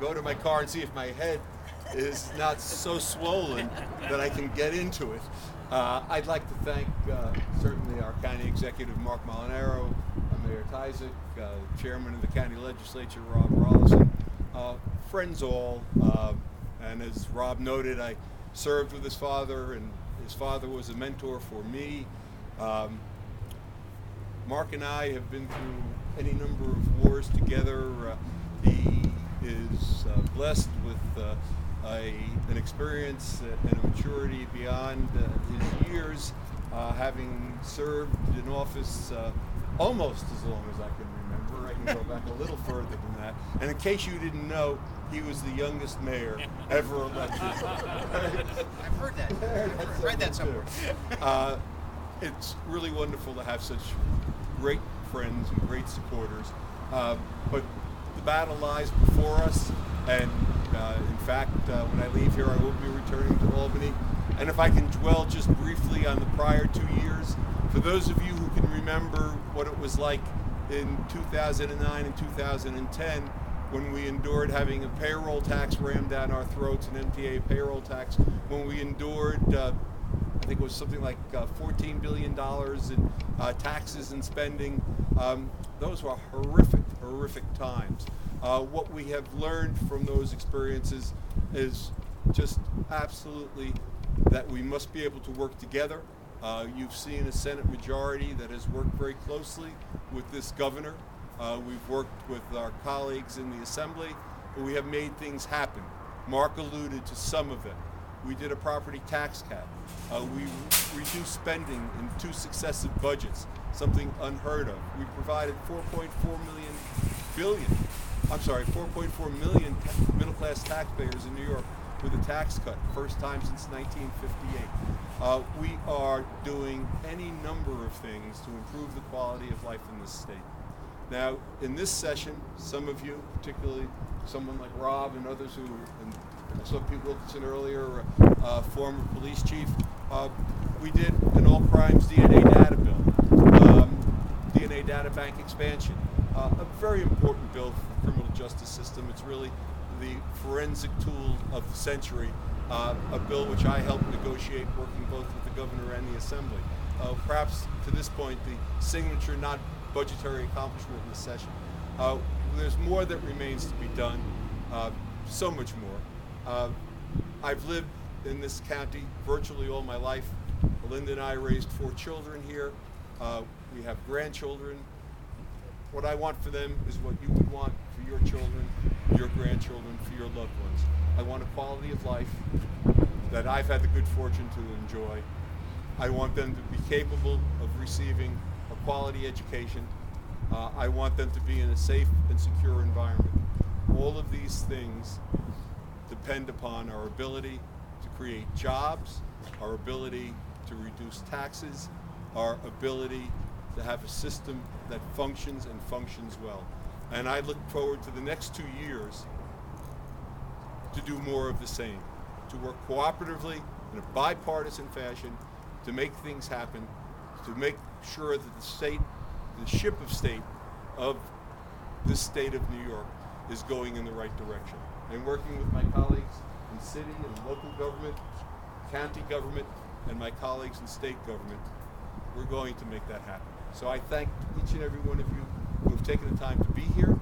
go to my car and see if my head is not so swollen that I can get into it. I'd like to thank certainly our county executive, Mark Molinaro, Mayor Tyzik, Chairman of the County Legislature, Rob Rollison, friends all, and as Rob noted, I served with his father, and his father was a mentor for me. Mark and I have been through any number of wars together. He is blessed with an experience and a maturity beyond his years, having served in office almost as long as I can remember. I can go back a little further than that. And in case you didn't know, he was the youngest mayor ever elected. I've heard that. I've read that somewhere. It's really wonderful to have such great friends and great supporters. But the battle lies before us, and in fact, when I leave here, I will be returning to Albany. And if I can dwell just briefly on the prior 2 years, for those of you who can remember what it was like in 2009 and 2010, when we endured having a payroll tax rammed down our throats, an MTA payroll tax, when we endured, I think it was something like $14 billion in taxes and spending, those were horrific times. What we have learned from those experiences is just absolutely that we must be able to work together. You've seen a Senate majority that has worked very closely with this governor. We've worked with our colleagues in the Assembly, but we have made things happen. Mark alluded to some of them. We did a property tax cap. We reduced spending in 2 successive budgets, something unheard of. We provided 4.4 million middle-class taxpayers in New York with a tax cut, first time since 1958. We are doing any number of things to improve the quality of life in this state. Now, in this session, some of you, particularly someone like Rob and others who, and I saw Pete Wilkinson earlier, former police chief, we did an all crimes DNA data bill, DNA data bank expansion, a very important bill for the criminal justice system. It's really the forensic tool of the century, a bill which I helped negotiate, working both with the governor and the Assembly. Perhaps to this point, the signature, not budgetary accomplishment in this session. There's more that remains to be done, so much more. I've lived in this county virtually all my life. Belinda and I raised 4 children here. We have grandchildren. What I want for them is what you would want for your children, your grandchildren, for your loved ones. I want a quality of life that I've had the good fortune to enjoy. I want them to be capable of receiving a quality education. I want them to be in a safe and secure environment. All of these things depend upon our ability to create jobs, our ability to reduce taxes, our ability to have a system that functions and functions well. And I look forward to the next 2 years to do more of the same, to work cooperatively in a bipartisan fashion, to make things happen, to make sure that the ship of state of this state of New York is going in the right direction. And working with my colleagues in city and local government, county government, and my colleagues in state government, we're going to make that happen. So I thank each and every one of you who have taken the time to be here.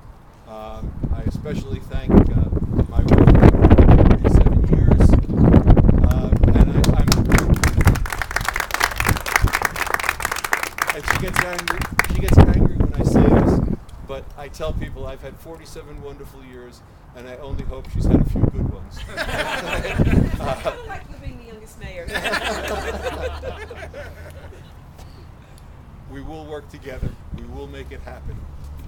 I especially thank my wife for 37 years. And she gets angry when I say this, but I tell people I've had 47 wonderful years, and I only hope she's had a few good ones. I don't like you being the youngest mayor. We will work together. We will make it happen.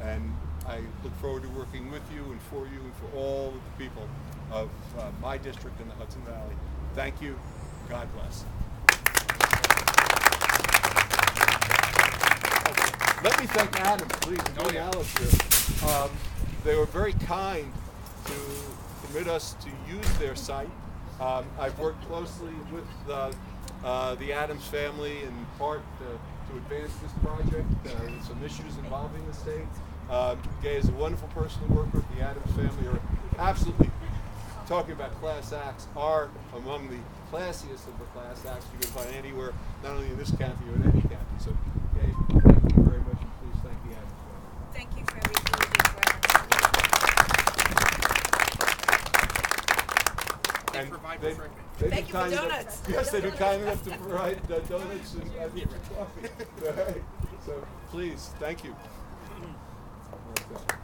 And I look forward to working with you and for all of the people of my district in the Hudson Valley. Thank you. God bless. Let me thank Adam, please, and Alistair. They were very kind to permit us to use their site. I've worked closely with the Adams family in part to advance this project. Some issues involving the state. Gay is a wonderful person to work with. The Adams family are absolutely talking about class acts are among the classiest of the class acts you can find anywhere, not only in this county but in any county. So, thank you very much, and please thank the admin. Thank you for everything you did for us. They provide refreshment. they've Thank been you for kind enough- donuts. Yes, they've been kind enough to provide donuts and coffee. All right. So please, thank you. Okay.